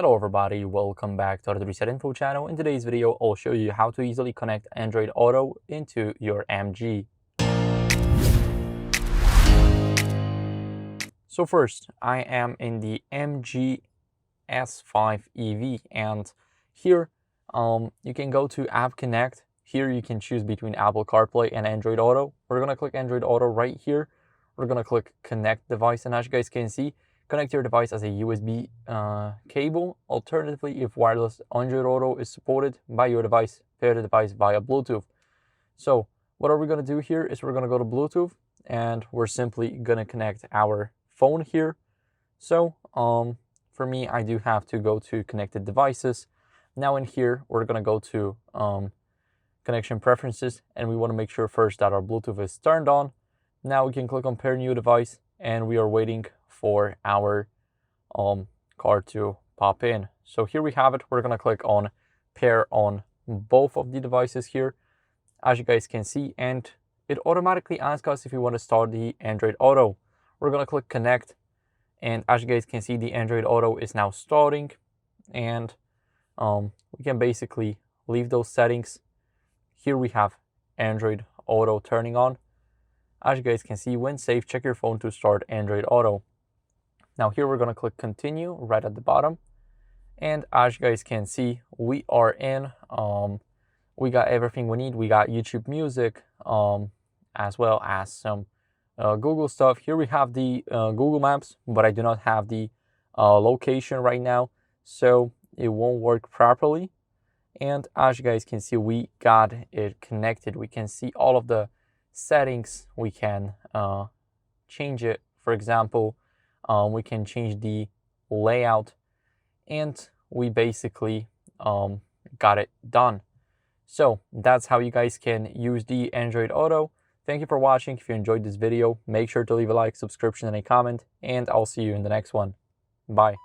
Hello everybody, welcome back to the Reset Info channel. In today's video, I'll show you how to easily connect Android Auto into your MG. So first, I am in the MG S5 EV, and here you can go to App Connect. Here you can choose between Apple CarPlay and Android Auto. We're gonna click Android Auto right here. We're gonna click Connect Device, and as you guys can see, connect your device as a USB cable. Alternatively, if wireless Android Auto is supported by your device, pair the device via Bluetooth. So what are we going to do here is we're going to go to Bluetooth, and we're simply going to connect our phone here. So for me, I do have to go to Connected Devices. Now in here, we're going to go to Connection Preferences, and we want to make sure first that our Bluetooth is turned on. Now we can click on Pair New Device, and we are waiting for our card to pop in. So here we have it. We're going to click on pair on both of the devices here, as you guys can see, and it automatically asks us if we want to start the Android Auto. We're going to click connect, and as you guys can see, the Android Auto is now starting, and we can basically leave those settings. Here we have Android Auto turning on. As you guys can see, when safe, check your phone to start Android Auto. Now here we're going to click continue right at the bottom, and as you guys can see, we are in. We got everything we need. We got YouTube Music, as well as some Google stuff. Here we have the Google Maps, but I do not have the location right now, so it won't work properly. And as you guys can see, we got it connected. We can see all of the settings. We can change it. For example, we can change the layout, and we basically got it done. So that's how you guys can use the Android Auto. Thank you for watching. If you enjoyed this video, make sure to leave a like, subscription, and a comment, and I'll see you in the next one. Bye.